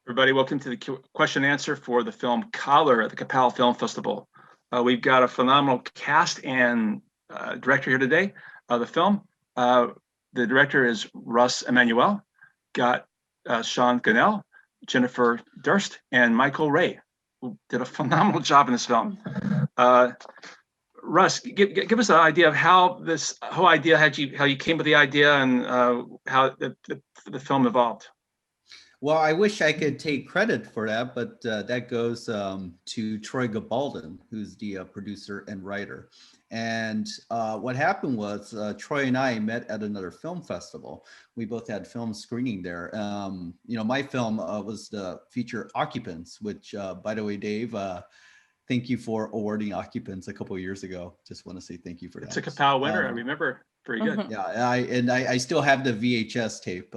Everybody, welcome to the question and answer for the film Collar at the Kapow Film Festival. We've got a phenomenal cast and director here today. The film, the director is Russ Emanuel, got Sean Gunnell, Jennifer Durst, and Michael Ray, who did a phenomenal job in this film. Russ, give us an idea of how this whole idea, how you came with the idea, and how the film evolved. Well, I wish I could take credit for that, but that goes to Troy Gabaldon, who's the producer and writer. And what happened was Troy and I met at another film festival. We both had film screening there. My film was the feature Occupants, which, by the way, Dave, thank you for awarding Occupants a couple of years ago. Just want to say thank you for that. It's a Kapow winner, I remember. Very good. Yeah, I still have the VHS tape.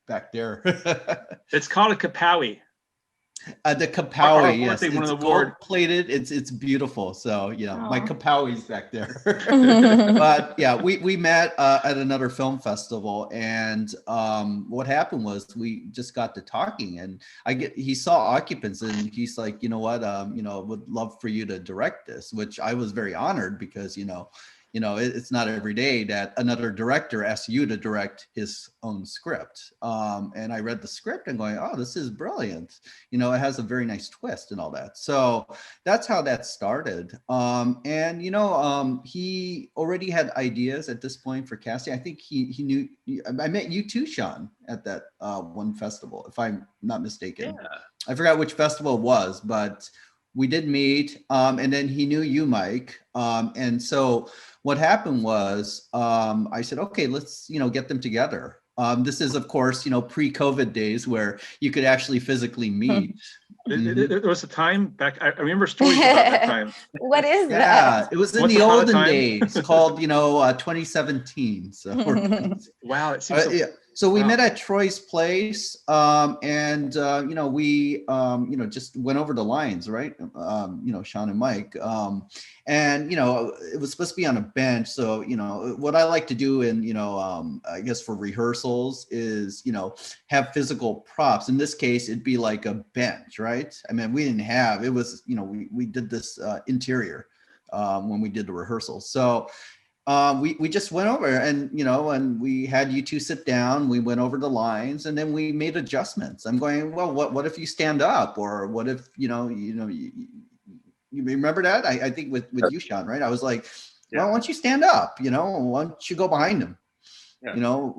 Back there. It's called a Kapowie. The Kapowie, yes. It's gold plated. It's beautiful. So my Kapowie's back there. But yeah, we met at another film festival, and what happened was we just got to talking, and he saw Occupants, and he's like, you know what, would love for you to direct this, which I was very honored because it's not every day that another director asks you to direct his own script. And I read the script and going, oh, this is brilliant. It has a very nice twist and all that. So that's how that started. He already had ideas at this point for casting. I think he knew, I met you too, Sean, at that one festival, if I'm not mistaken. Yeah. I forgot which festival it was, but we did meet, and then he knew you, Mike. And so what happened was I said, okay, let's, get them together. This is, of course, pre-COVID days where you could actually physically meet. There was a time back, I remember stories about that time. What is that? Yeah, it was in the olden days called, 2017. So wow, it seems so. So we met at Troy's place, and we just went over the lines, right? Sean and Mike, and it was supposed to be on a bench. So what I like to do in I guess for rehearsals is have physical props. In this case, it'd be like a bench, right? I mean, we didn't have, it was we did this interior when we did the rehearsals. So. We just went over and and we had you two sit down. We went over the lines and then we made adjustments. I'm going, well, what if you stand up, or what if you remember that? I think with you, Sean, right? I was like, well, why don't you stand up? Why don't you go behind him? Yeah.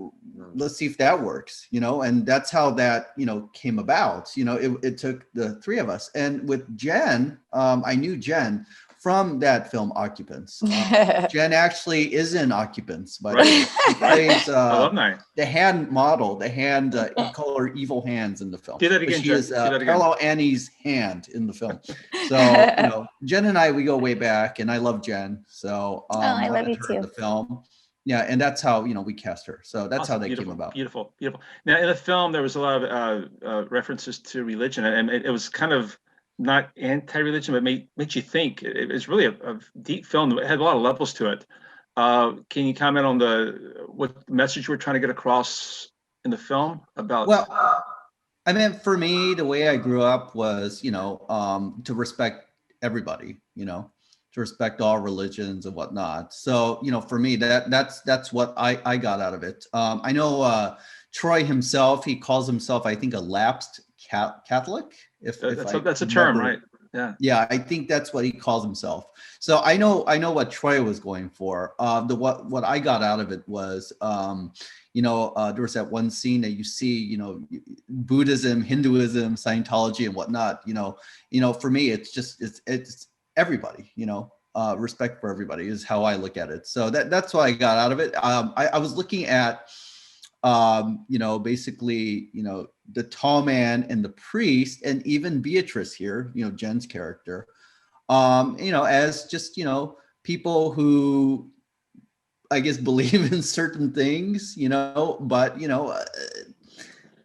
Let's see if that works. And that's how that came about. It took the three of us, and with Jen, I knew Jen from that film Occupants. Jen actually is in Occupants, but she plays the hand model, the hand, you call her Evil Hands in the film. Do that again, She is Carlo Annie's hand in the film. So, Jen and I, we go way back, and I love Jen. So I love you too. The film. Yeah, and that's how, we cast her. So that's awesome. How that came about. Beautiful. Now, in the film, there was a lot of references to religion, and it was kind of not anti-religion, but makes you think. It's really a deep film. It had a lot of levels to it. Can you comment on what message we're trying to get across in the film about? Well, I mean, for me, the way I grew up was, to respect everybody, to respect all religions and whatnot. So, for me, that's what I got out of it. I know Troy himself, he calls himself, I think, a lapsed Catholic. That's a term, right? Yeah, I think that's what he calls himself. So I know what Troy was going for. What I got out of it was, there was that one scene that you see, Buddhism, Hinduism, Scientology, and whatnot. For me, it's everybody. Respect for everybody is how I look at it. So that's what I got out of it. I was looking at. Basically, the tall man and the priest, and even Beatrice here, Jen's character, as just, people who, I guess, believe in certain things,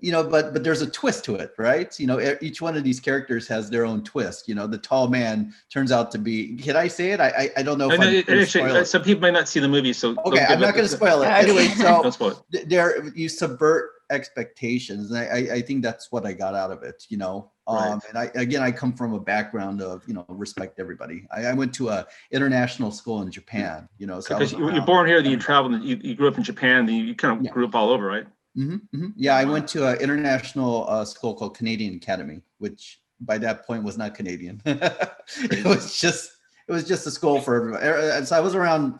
but, but there's a twist to it, right? Each one of these characters has their own twist. The tall man turns out to be, can I say it? I don't know if actually, some people might not see the movie, so okay, I'm not going to spoil it. Anyway, so there you subvert expectations. And I think that's what I got out of it, you know. Right. And I come from a background of, you know, respect everybody. I went to a international school in Japan, you know, so I Because was you're around born here, then you everybody. traveled, you grew up in Japan, then you kind of Yeah. grew up all over, right? Yeah, I went to an international school called Canadian Academy, which by that point was not Canadian. It was just a school for everybody. So I was around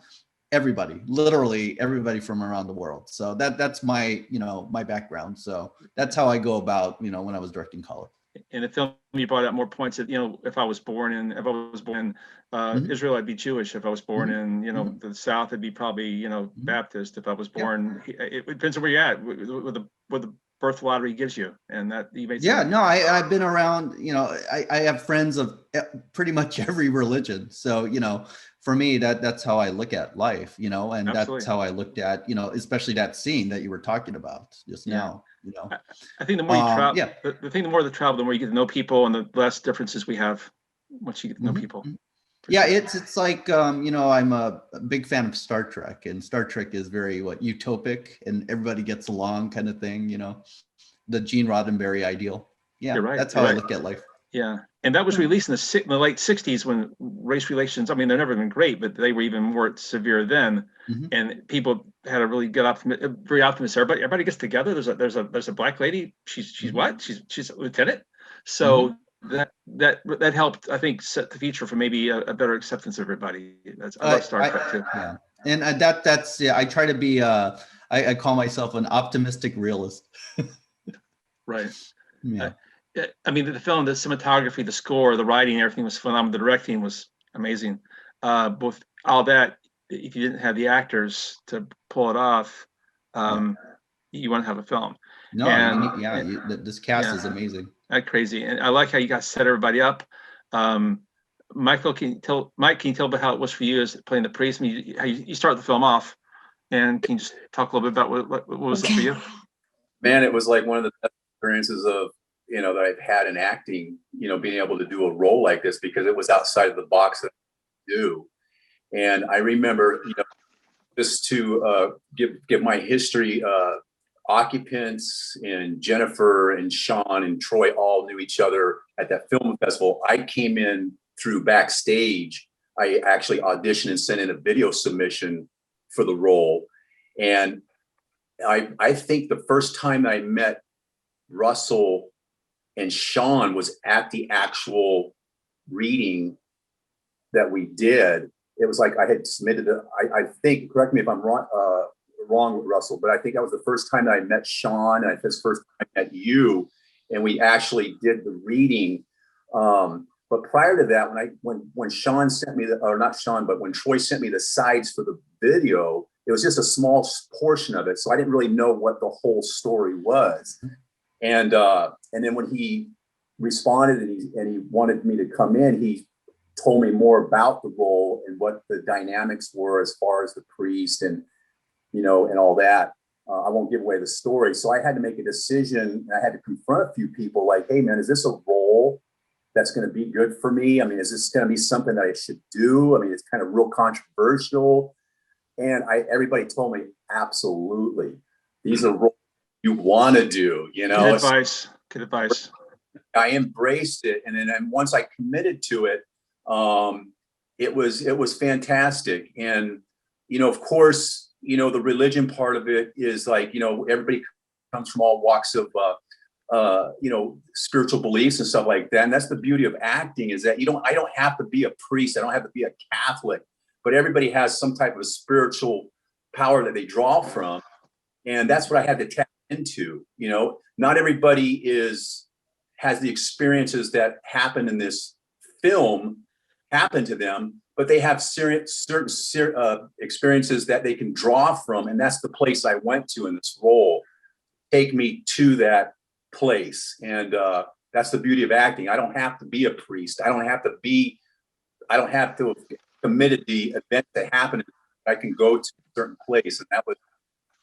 everybody, literally everybody from around the world. So that's my, you know, my background. So that's how I go about, you know, when I was directing color. In the film, you brought out more points that, you know, if I was born in Mhm, Israel, I'd be Jewish. If I was born mhm, in, you know, mhm, the South, I'd be probably, you know, mhm. Baptist. If I was Yep. born, it depends on where you're at, what the birth lottery gives you, and that you made Yeah, some. no, I've been around, you know, I have friends of pretty much every religion. So, you know, for me, that's how I look at life, you know, and that's Absolutely, how I looked at, you know, especially that scene that you were talking about just yeah. now, you know. I, I think the more you travel, Yeah. the thing, the more the travel, the more you get to know people, and the less differences we have once you get to know Mhm, people, mhm. for Yeah, sure. it's like you know, I'm a big fan of Star Trek, and Star Trek is very utopic and everybody gets along kind of thing, you know, the Gene Roddenberry ideal. Yeah, You're right. that's You're how I right. look at life. Yeah, and that was released in the late '60s when race relations. I mean, they've never been great, but they were even more severe then. Mhm, And people had a really good very optimistic. Everybody gets together. There's a black lady. She's mhm, what? She's a lieutenant. mhm. So that helped, I think, set the future for maybe a better acceptance of everybody. I love Star I Trek too. yeah, and that's yeah. I try to be. I call myself an optimistic realist. Right. Uh, Yeah. I mean, the film, the cinematography, the score, the writing, everything was phenomenal. The directing was amazing. Both all that, if you didn't have the actors to pull it off, Yeah. um, you wouldn't have a film. No, And, yeah. and This cast yeah, is amazing. that crazy. And I like how you guys set everybody up. Um, Mike, can you tell about how it was for you as playing the priest? I mean, how you start the film off, and can you just talk a little bit about what was it for you? Man, it was like one of the best experiences of, you know, that I've had in acting, you know, being able to do a role like this because it was outside of the box that I do. And I remember, you know, just to give my history, occupants and Jennifer and Sean and Troy all knew each other at that film festival. I came in through backstage. I actually auditioned and sent in a video submission for the role. And I think the first time I met Russell and Sean was at the actual reading that we did. It was like I had submitted it. I think, correct me if I'm wrong with Russell, but I think that was the first time that I met Sean, and it's first time I met you, and we actually did the reading. But prior to that, when Sean sent me or not Sean, but when Troy sent me the sides for the video, it was just a small portion of it, so I didn't really know what the whole story was. And then when he responded and he wanted me to come in, he told me more about the role and what the dynamics were as far as the priest and, you know, and all that. I won't give away the story. So I had to make a decision. I had to confront a few people like, hey, man, is this a role that's going to be good for me? I mean, is this going to be something that I should do? I mean, it's kind of real controversial. And everybody told me, absolutely. These are roles you want to do, you Good know. advice. Good advice. I embraced it, and then once I committed to it, it was fantastic. And you know, of course, you know, the religion part of it is like, you know, everybody comes from all walks of you know, spiritual beliefs and stuff like that. And that's the beauty of acting, is that I don't have to be a priest, I don't have to be a Catholic, but everybody has some type of spiritual power that they draw from, and that's what I had to tap into. You know, not everybody has the experiences that happen in this film happen to them, but they have certain experiences that they can draw from, and that's the place I went to in this role. Take me to that place, and that's the beauty of acting. I don't have to be a priest. I don't have to have committed the event that happened. I can go to a certain place, and that was,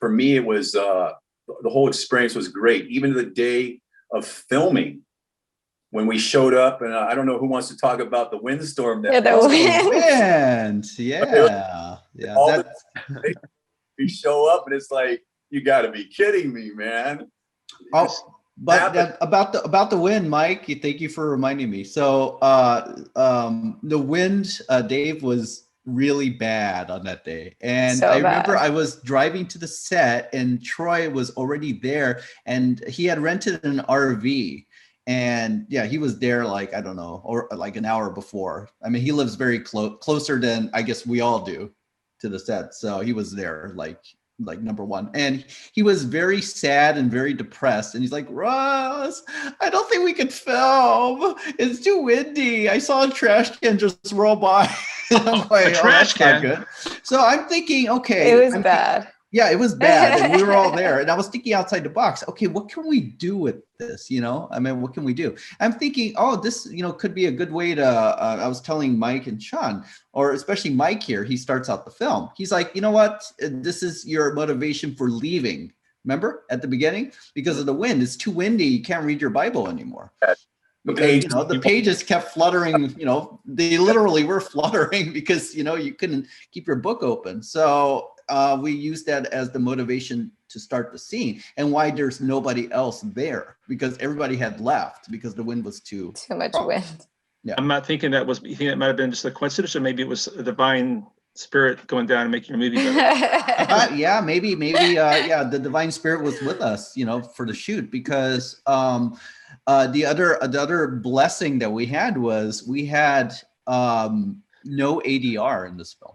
for me, it was the whole experience was great. Even to the day of filming, when we showed up, and I don't know who wants to talk about the windstorm that Yeah, the Oh, wind. man. Yeah. Yeah. all That, we show up, and it's like, you got to be kidding me, man. But about the wind, Mike, thank you for reminding me. So the wind, Dave, was really bad on that day. And So I remember bad. I was driving to the set and Troy was already there and he had rented an RV. And yeah, he was there like, I don't know, or like an hour before. I mean, he lives very closer than I guess we all do to the set. So he was there like number one. And he was very sad and very depressed. And he's like, Russ, I don't think we could film. It's too windy. I saw a trash can just roll by. I'm like, a trash can. Not good. So I'm thinking, okay. It was bad. Yeah, it was bad. And we were all there. And I was thinking outside the box, okay, what can we do with this? You know, I mean, what can we do? I'm thinking, oh, this, could be a good way to, I was telling Mike and Sean, or especially Mike here, he starts out the film. He's like, you know what? This is your motivation for leaving. Remember at the beginning? Because of the wind, it's too windy. You can't read your Bible anymore. Because, the pages kept fluttering, they literally were fluttering because, you couldn't keep your book open. So we used that as the motivation to start the scene and why there's nobody else there because everybody had left because the wind was too much wind. Yeah. I'm not thinking you think it might have been just a coincidence or maybe it was a divine spirit going down and making your movie better. Yeah, maybe, the divine spirit was with us, for the shoot because the other blessing that we had was we had no ADR in this film.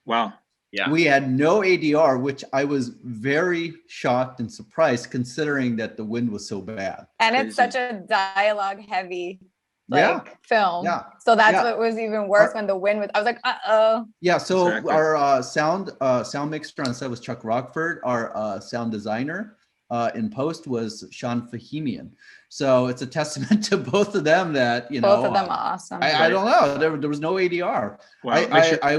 Wow. Yeah. We had no ADR, which I was very shocked and surprised considering that the wind was so bad. And it's such a dialogue heavy film. Yeah. So that's what was even worse when the wind was, I was like, uh-oh. Yeah, so Exactly. our sound mixer on set was Chuck Rockford. Our sound designer in post was Sean Fahimian. So it's a testament to both of them that, Both of them are awesome. I don't know. There was no ADR. Wow. I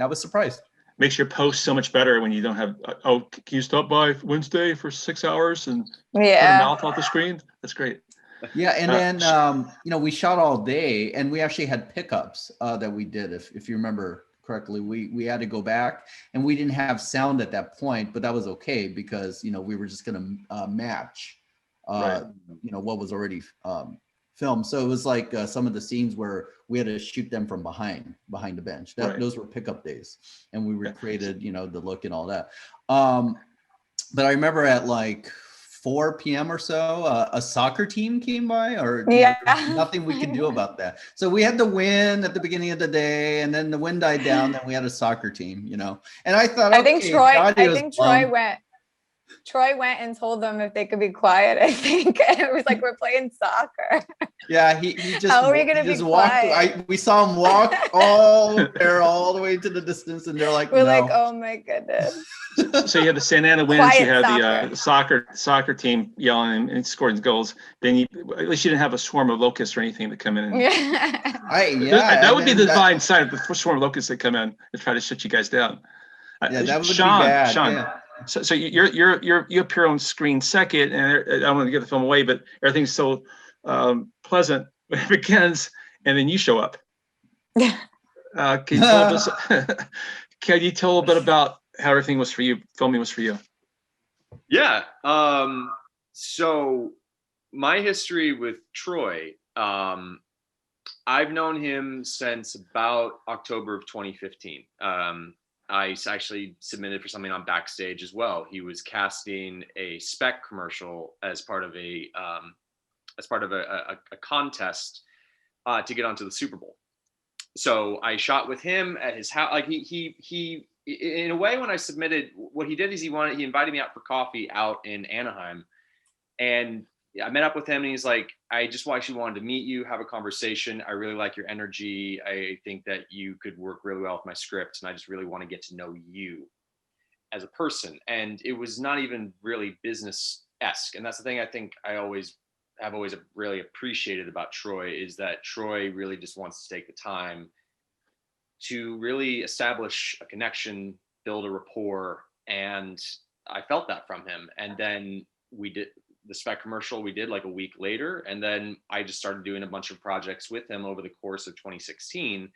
was surprised. Makes your post so much better when you don't have, can you stop by Wednesday for 6 hours and put a mouth off the screen? That's great. Yeah, and then we shot all day, and we actually had pickups that we did. If you remember correctly, we had to go back, and we didn't have sound at that point, but that was okay because we were just gonna match, what was already filmed. So it was like some of the scenes where we had to shoot them from behind the bench. Those were pickup days, and we recreated the look and all that. But I remember at like 4 p.m. or so, a soccer team came by, or nothing we could do about that. So we had the wind at the beginning of the day, and then the wind died down. Then we had a soccer team, And I thought, I think Troy went and told them if they could be quiet. I think it was like we're playing soccer. Yeah, he just. How are we gonna be quiet? We saw him walk all the way to the distance, and they're like, we're like, oh my goodness. So you had the Santa Ana Winds, you had the soccer team yelling and scoring goals. Then at least you didn't have a swarm of locusts or anything that come in. That would be the divine sign of the swarm of locusts that come in and try to shut you guys down. Yeah, that would be bad. Sean. Yeah. So you appear on screen second, and I don't want to give the film away, but everything's so pleasant when it begins, and then you show up. Can you tell a bit about how everything was for you, filming was for you? Yeah. So my history with Troy, I've known him since about October of 2015. I actually submitted for something on Backstage as well. He was casting a spec commercial as part of a contest to get onto the Super Bowl. So I shot with him at his house. Like he in a way, when I submitted, what he did is he invited me out for coffee out in Anaheim, and I met up with him, and he's like, I just actually wanted to meet you, have a conversation. I really like your energy. I think that you could work really well with my script, and I just really want to get to know you as a person. And it was not even really business-esque. And that's the thing I think I've always really appreciated about Troy, is that Troy really just wants to take the time to really establish a connection, build a rapport. And I felt that from him. And then we did the spec commercial we did like a week later. And then I just started doing a bunch of projects with him over the course of 2016.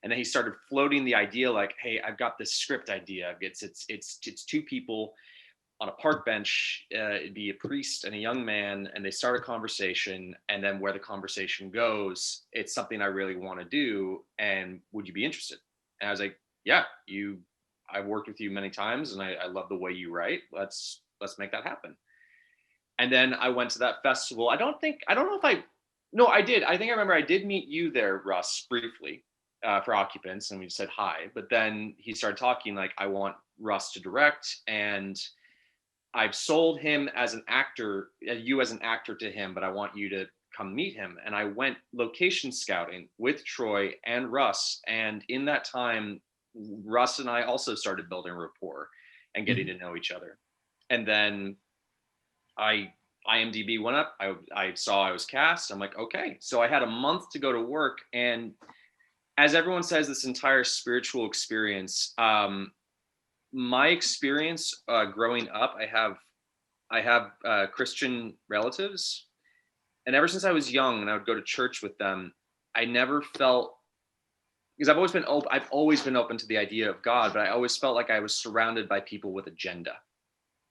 And then he started floating the idea like, hey, I've got this script idea. It's two people on a park bench, it'd be a priest and a young man, and they start a conversation, and then where the conversation goes, it's something I really want to do, and would you be interested? And I was like, yeah, I've worked with you many times, and I love the way you write. Let's make that happen. And then I went to that festival. I don't know if I did. I think I remember I did meet you there, Russ, briefly for Occupants, and we said hi. But then he started talking like, I want Russ to direct, and I've sold him as an actor, you as an actor to him, but I want you to come meet him. And I went location scouting with Troy and Russ. And in that time, Russ and I also started building rapport and getting to know each other. And then IMDb went up. I saw I was cast. I'm like, okay. So I had a month to go to work. And as everyone says, this entire spiritual experience, my experience growing up, I have Christian relatives, and ever since I was young and I would go to church with them, I never felt, because I've always been open to the idea of God, but I always felt like I was surrounded by people with agenda.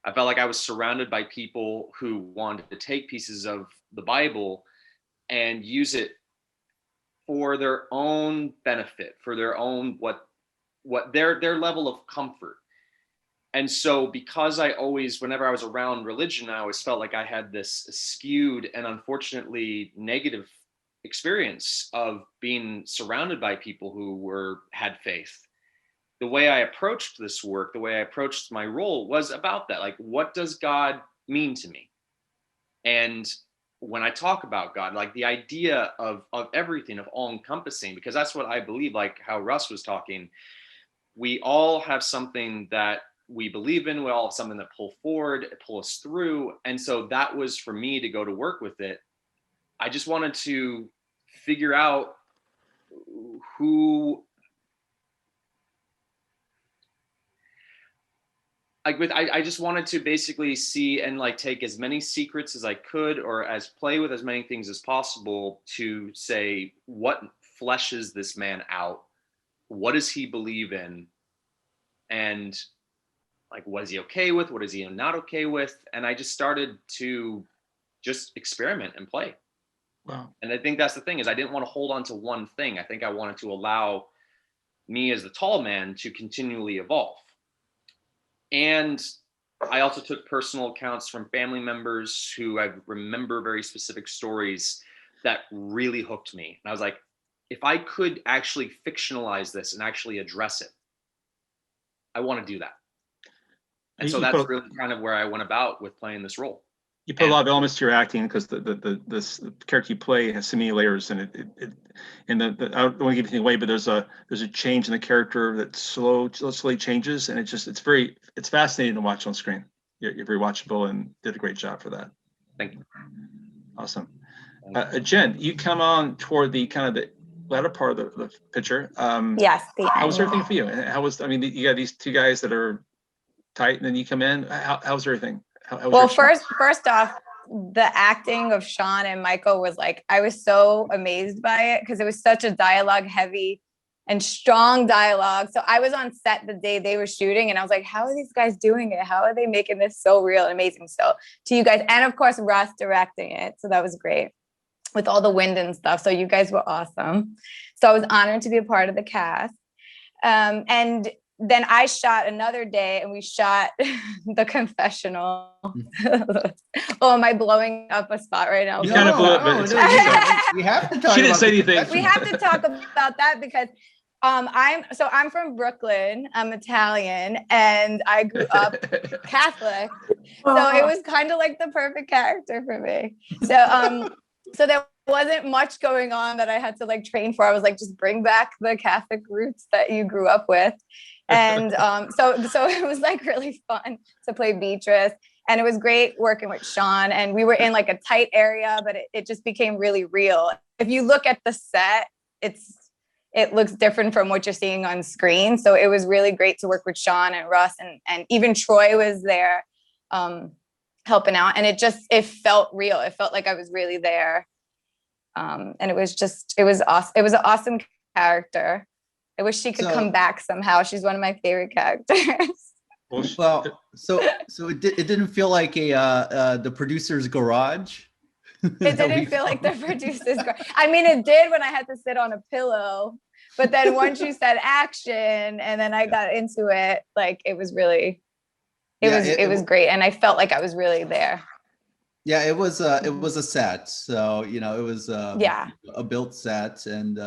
I felt like I was surrounded by people who wanted to take pieces of the Bible and use it for their own benefit, for their own what their level of comfort. And so because whenever I was around religion, I always felt like I had this skewed and unfortunately negative experience of being surrounded by people who had faith. The way I approached this work, the way I approached my role was about that. Like, what does God mean to me? And when I talk about God, like the idea of everything, of all encompassing, because that's what I believe, like how Russ was talking, we all have something that we believe in, we all have something that pull us through. And so that was for me to go to work with it. I just wanted to figure out I just wanted to basically see and like take as many secrets as I could, or play with as many things as possible to say, what fleshes this man out? What does he believe in? And like, what is he okay with? What is he not okay with? And I just started to just experiment and play. Wow. And I think that's the thing, is I didn't want to hold on to one thing. I think I wanted to allow me as the tall man to continually evolve. And I also took personal accounts from family members who I remember very specific stories that really hooked me. And I was like, if I could actually fictionalize this and actually address it, I want to do that. And so that's really kind of where I went about with playing this role. You put a lot of elements to your acting, because this character you play has so many layers, and I don't want to give anything away, but there's a change in the character that slowly changes, and it's fascinating to watch on screen. You're very watchable, and did a great job for that. Thank you. Awesome. Jen, you come on toward the kind of the latter part of the picture. Yes. How was everything for you? You got these two guys that are tight, and then you come in. How's everything? Well, first off, the acting of Sean and Michael was like, I was so amazed by it, because it was such a dialogue heavy and strong dialogue. So I was on set the day they were shooting, and I was like, how are these guys doing it? How are they making this so real and amazing? So to you guys, and of course, Russ directing it. So that was great with all the wind and stuff. So you guys were awesome. So I was honored to be a part of the cast. And then I shot another day, and we shot the confessional. Oh, am I blowing up a spot right now? You kind of blew it, but we have to talk. She didn't say anything. We have to talk about that, because I'm from Brooklyn. I'm Italian, and I grew up Catholic. So it was kind of like the perfect character for me. So there wasn't much going on that I had to like train for. I was like, just bring back the Catholic roots that you grew up with. And so it was like really fun to play Beatrice, and it was great working with Sean, and we were in like a tight area, but it just became really real. If you look at the set, it looks different from what you're seeing on screen. So it was really great to work with Sean and Russ, and even Troy was there helping out, and it felt real. It felt like I was really there. And it was awesome. It was an awesome character. I wish she could come back somehow. She's one of my favorite characters. Well, Well, so it didn't feel like the producer's garage. It didn't feel like the producer's. I mean, it did when I had to sit on a pillow, but then once you said action, and then I got into it, like it was really, it was great, and I felt like I was really there. Yeah, it was a set. So, it was a built set, and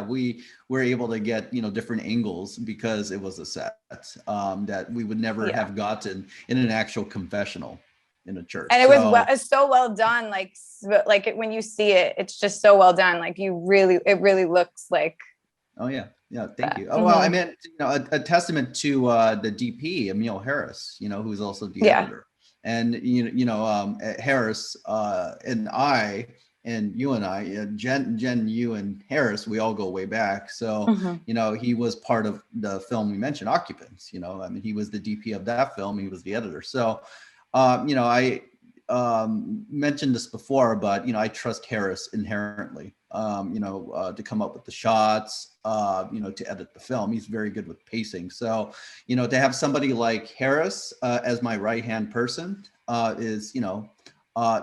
we were able to get, different angles because it was a set that we would never have gotten in an actual confessional in a church. And it's so well done. Like when you see it, it's just so well done. Like it really looks like. Oh yeah. Yeah. Thank you. Oh, well, I mean, a testament to the DP, Emile Harris, who's also the editor. And Harris and I and you and I, Jen, you and Harris, we all go way back. So he was part of the film we mentioned, Occupants. I mean, he was the DP of that film. He was the editor. So I mentioned this before, but I trust Harris inherently. To come up with the shots, to edit the film. He's very good with pacing. So, to have somebody like Harris as my right-hand person is,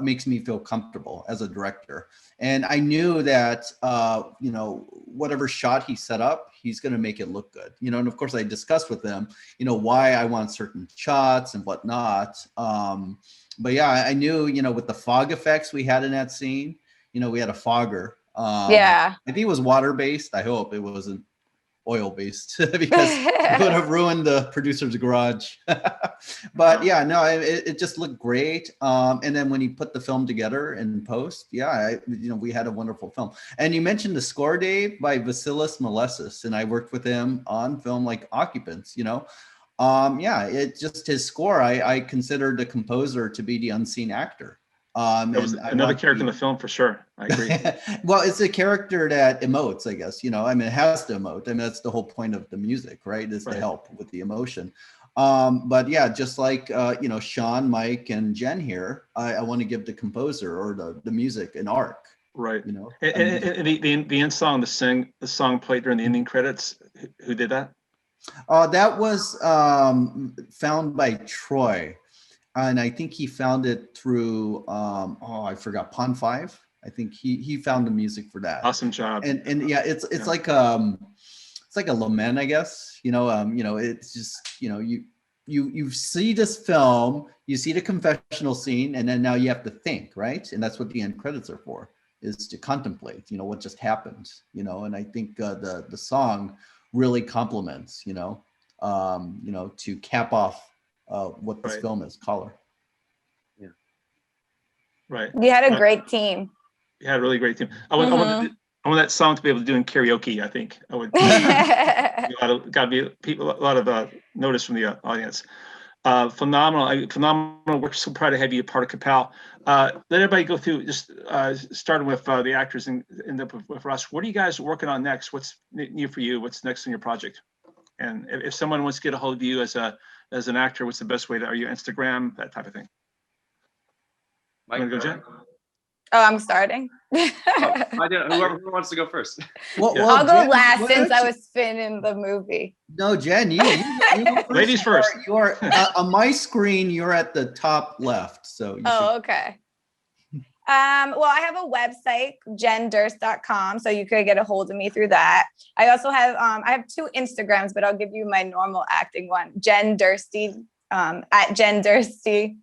makes me feel comfortable as a director. And I knew that, whatever shot he set up, he's going to make it look good. And of course I discussed with them, why I want certain shots and whatnot. But yeah, I knew, with the fog effects we had in that scene, we had a fogger. I think it was water-based. I hope it wasn't oil-based because it would have ruined the producer's garage. But yeah, no, it just looked great. And then when he put the film together in post, we had a wonderful film. And you mentioned the score, Dave, by Vasilis Malesis, and I worked with him on film like Occupants. It just his score. I considered the composer to be the unseen actor. That was another character in the film for sure. I agree. Well, it's a character that emotes, I guess. I mean, it has to emote. I mean, that's the whole point of the music, right? Is to help with the emotion. But yeah, just like Sean, Mike, and Jen here, I want to give the composer or the music an arc. Right. And the end song, the song played during the ending credits. Who did that? That was found by Troy. And I think he found it through I forgot, Pond 5. I think he found the music for that. Awesome job. And yeah, it's like it's like a lament, I guess. It's just you see this film, you see the confessional scene, and then now you have to think, right? And that's what the end credits are for, is to contemplate, what just happened, and I think the song really complements, to cap off what this film is, Collar. Yeah. Right. You had a great team. You had a really great team. I want that song to be able to do in karaoke. I think I would. A lot of notice from the audience. Phenomenal work. So proud to have you a part of Capel. Let everybody go through, just starting with the actors and end up with Russ. What are you guys working on next? What's new for you? What's next in your project? And if someone wants to get a hold of you as an actor, what's the best way? Are you Instagram, that type of thing? Mike, want to go, Jen? Oh, I'm starting. Whoever wants to go first. I'll go last since I was Finn in the movie. No, Jen, you first. Ladies first. You are on my screen. You're at the top left. So. Okay. Well, I have a website, jendurst.com, so you could get a hold of me through that. I also have I have 2 Instagrams, but I'll give you my normal acting one, Jen Dursty, at Jen Dursty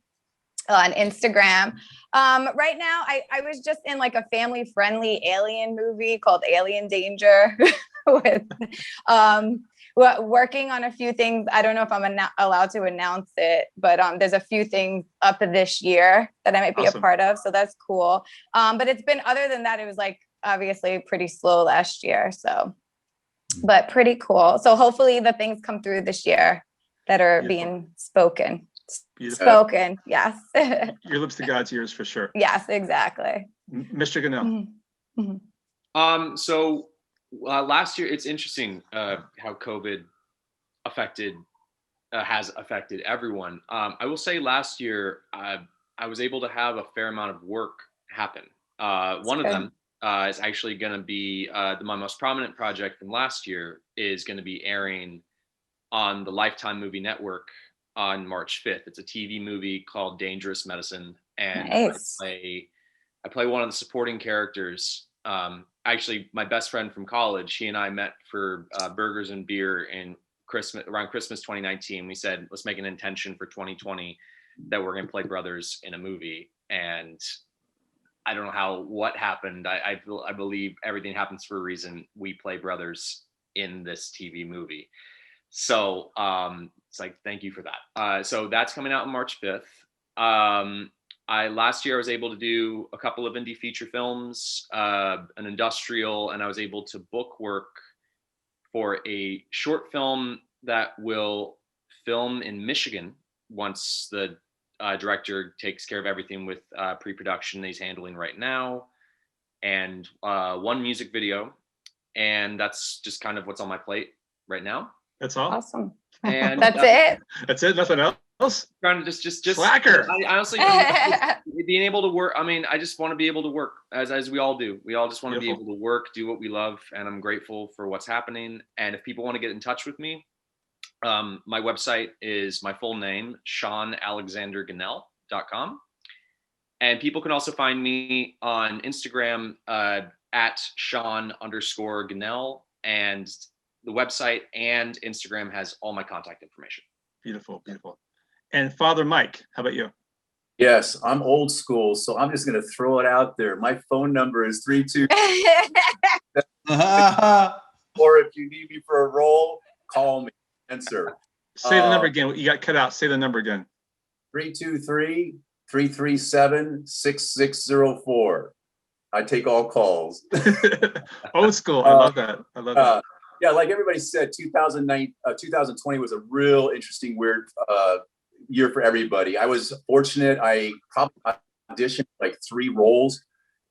on Instagram. Right now, I was just in like a family-friendly alien movie called Alien Danger with working on a few things. I don't know if I'm allowed to announce it, but there's a few things up this year that I might be a part of. So that's cool. But it's been, other than that, it was like obviously pretty slow last year. So, but pretty cool. So hopefully the things come through this year that are being spoken. Spoken, yes. Your lips to God's ears for sure. Yes, exactly. Mr. Gannell. Mm-hmm. So last year, it's interesting how COVID has affected everyone. I will say last year, I was able to have a fair amount of work happen. One of them is actually going to be my most prominent project from last year is going to be airing on the Lifetime Movie Network on March 5th. It's a TV movie called Dangerous Medicine, and Nice. I play one of the supporting characters. Actually, my best friend from college, he and I met for burgers and beer around Christmas 2019. We said, let's make an intention for 2020 that we're going to play brothers in a movie. And I don't know what happened. I believe everything happens for a reason. We play brothers in this TV movie. So it's like, thank you for that. So that's coming out on March 5th. Last year I was able to do a couple of indie feature films, an industrial, and I was able to book work for a short film that will film in Michigan once the director takes care of everything with pre-production that he's handling right now, and one music video. And that's just kind of what's on my plate right now. That's all. Awesome. And That's it. That's it. Nothing else. Trying to just Slacker. I honestly being able to work. I mean, I just want to be able to work as we all do. We all just want to be able to work, do what we love, and I'm grateful for what's happening. And if people want to get in touch with me, my website is my full name, SeanAlexanderGannell.com. And people can also find me on Instagram at Sean_Gannell, and the website and Instagram has all my contact information. Beautiful, beautiful. And Father Mike, how about you? Yes, I'm old school, so I'm just going to throw it out there. My phone number is 32. Or if you need me for a role, call me. Answer. Say the number again. You got cut out. Say the number again. 323-337-6604. I take all calls. Old school. I love that. I love that. Yeah, like everybody said, 2020 was a real interesting, weird year for everybody. I was fortunate. I probably auditioned like 3 roles,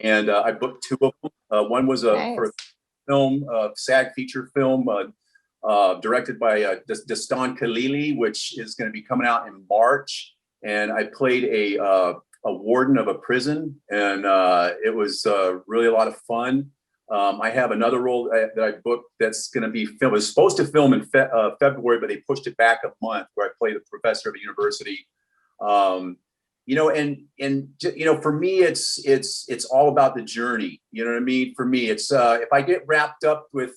and I booked 2 of them. One was for a film, SAG feature film, directed by Dastan Khalili, which is going to be coming out in March. And I played a warden of a prison, and it was really a lot of fun. I have another role that I booked that's going to be filmed. It was supposed to film in February, but they pushed it back a month, where I play the professor of a university. You know, and you know, for me, it's all about the journey. You know what I mean? For me, it's if I get wrapped up with,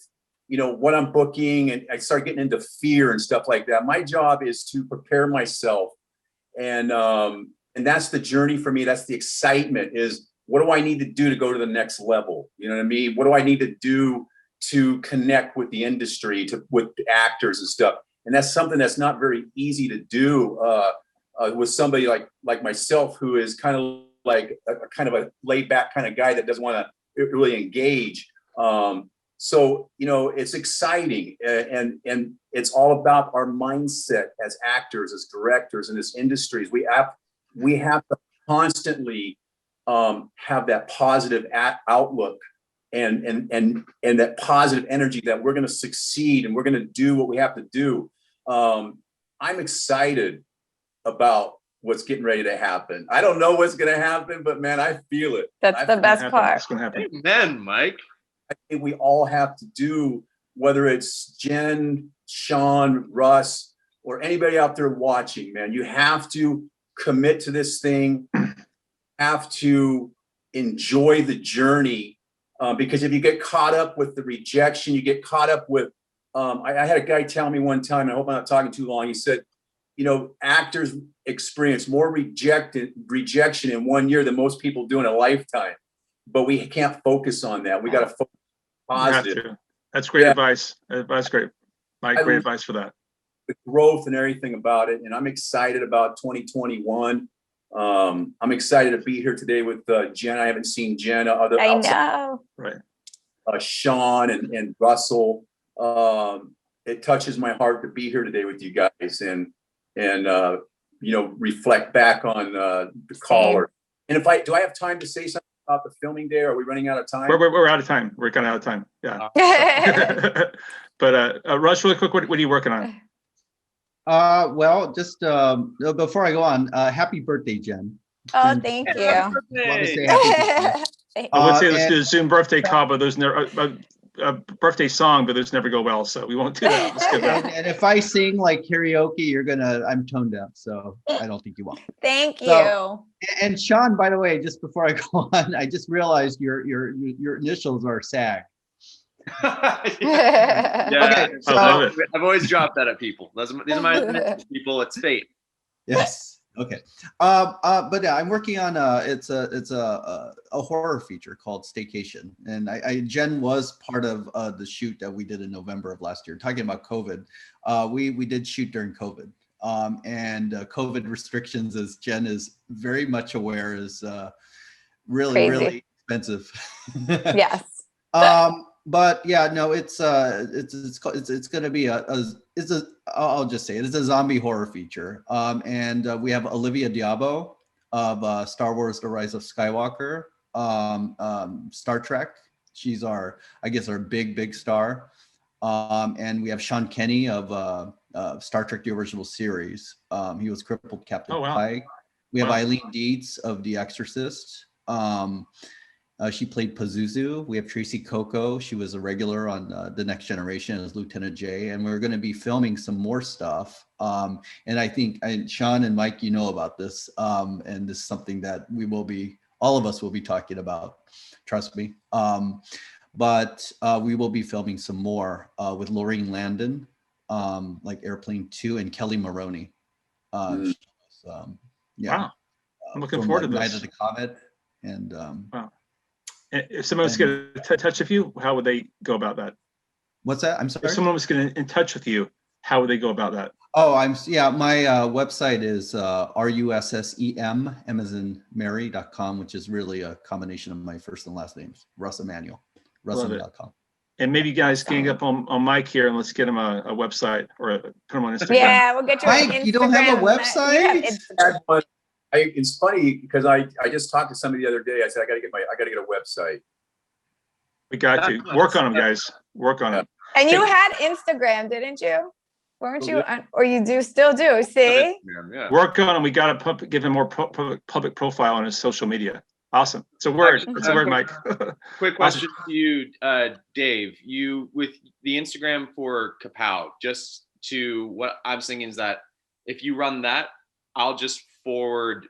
you know, what I'm booking, and I start getting into fear and stuff like that, my job is to prepare myself, and that's the journey for me. That's the excitement. Is what do I need to do to go to the next level? You know what I mean? What do I need to do to connect with the industry, with actors and stuff? And that's something that's not very easy to do with somebody like myself, who is kind of like a kind of a laid back kind of guy that doesn't want to really engage. So, you know, it's exciting, and it's all about our mindset as actors, as directors in this industry. We have to constantly have that positive outlook and that positive energy that we're going to succeed and we're going to do what we have to do. I'm excited about what's getting ready to happen. I don't know what's going to happen, but man, I feel it. That's the best part. It's going to happen. Amen, Mike. I think we all have to do, whether it's Jen, Sean, Russ, or anybody out there watching, man, you have to commit to this thing, have to enjoy the journey, because if you get caught up with the rejection, you get caught up with, I had a guy tell me one time, I hope I'm not talking too long, he said, you know, actors experience more rejection in 1 year than most people do in a lifetime. But we can't focus on that. We got to focus positive. That's great advice. That's great. Mike, great advice for that. The growth and everything about it. And I'm excited about 2021. I'm excited to be here today with Jen. I haven't seen Jen. I know. Right. Sean and Russell. It touches my heart to be here today with you guys and you know, reflect back on the caller. And do I have time to say something about the filming day? Are we running out of time? We're out of time. We're kind of out of time. Yeah. But Russ, really quick, what are you working on? Well, just before I go on, happy birthday, Jen. Oh, thank you. Want to say happy birthday. I would say let's do a Zoom birthday call, but a birthday song, but those never go well, so we won't do that. Let's skip that. And if I sing like karaoke, I'm tone deaf, so I don't think you will. Thank you. So- And Sean, by the way, just before I go on, I just realized your initials are SAG. Yeah, Okay, I love it. I've always dropped that at people. These are my initials, people. It's fate. Yes. Okay. But yeah, I'm working on it's a horror feature called Staycation, and Jen was part of the shoot that we did in November of last year. Talking about COVID, we did shoot during COVID, and COVID restrictions, as Jen is very much aware, is really expensive. Yes. But yeah, no, it's going to be I'll just say it's a zombie horror feature. And we have Olivia d'Abo of Star Wars: The Rise of Skywalker, Star Trek. She's our big star. And we have Sean Kenny of Star Trek: The Original Series. He was crippled Captain Pike. We have Eileen Dietz of The Exorcist. She played Pazuzu. We have Tracy Coco. She was a regular on The Next Generation as Lieutenant J. And we're going to be filming some more stuff. And I think Sean and Mike, you know about this. And this is something that all of us will be talking about. Trust me. But we will be filming some more with Lorraine Landon, like Airplane 2, and Kelly Maroney. Yeah. Wow. I'm looking forward to this. Night of the Comet. And wow. If someone was going to touch with you, how would they go about that? What's that? I'm sorry. If someone was going to in touch with you, how would they go about that? Oh, my website is russem, M as in Mary.com, which is really a combination of my first and last names, Russ Emanuel, russem.com. And maybe you guys gang up on Mike here and let's get him a website or put him on Instagram. Yeah, we'll get you on Mike, Instagram. you don't have a website? It's funny because I just talked to somebody the other day. I said I got to get a website. We got to work on them, guys. Work on it. And you had Instagram, didn't you? Weren't you? Or you still do? See? Yeah. Work on him. We got to give him more public profile on his social media. Awesome. It's a word. It's a word, Mike. Quick question to you, Dave. You with the Instagram for Kapow, just to what I'm thinking is that if you run that, I'll just forward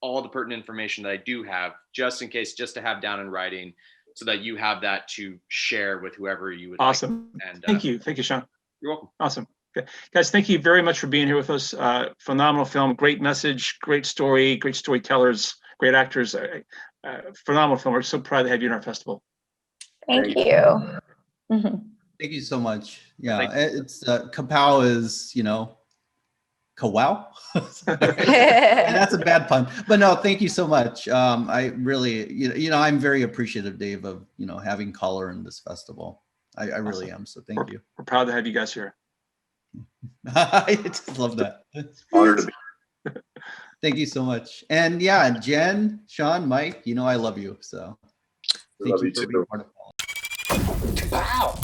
all the pertinent information that I do have, just in case, just to have down in writing, so that you have that to share with whoever you would. Awesome. Like. And thank you, Sean. You're welcome. Awesome. Okay. Guys, thank you very much for being here with us. Phenomenal film, great message, great story, great storytellers, great actors. Phenomenal film. We're so proud to have you in our festival. Thank you. Thank you so much. Yeah, it's Kapow is, Kawow. And that's a bad pun, but no, thank you so much. I really, I'm very appreciative, Dave, of having Color in this festival. I really am. So thank you. We're proud to have you guys here. I just love that. Honored to be. Thank you so much. And yeah, Jen, Sean, Mike, I love you. So Love you for too. being part of it. Wow.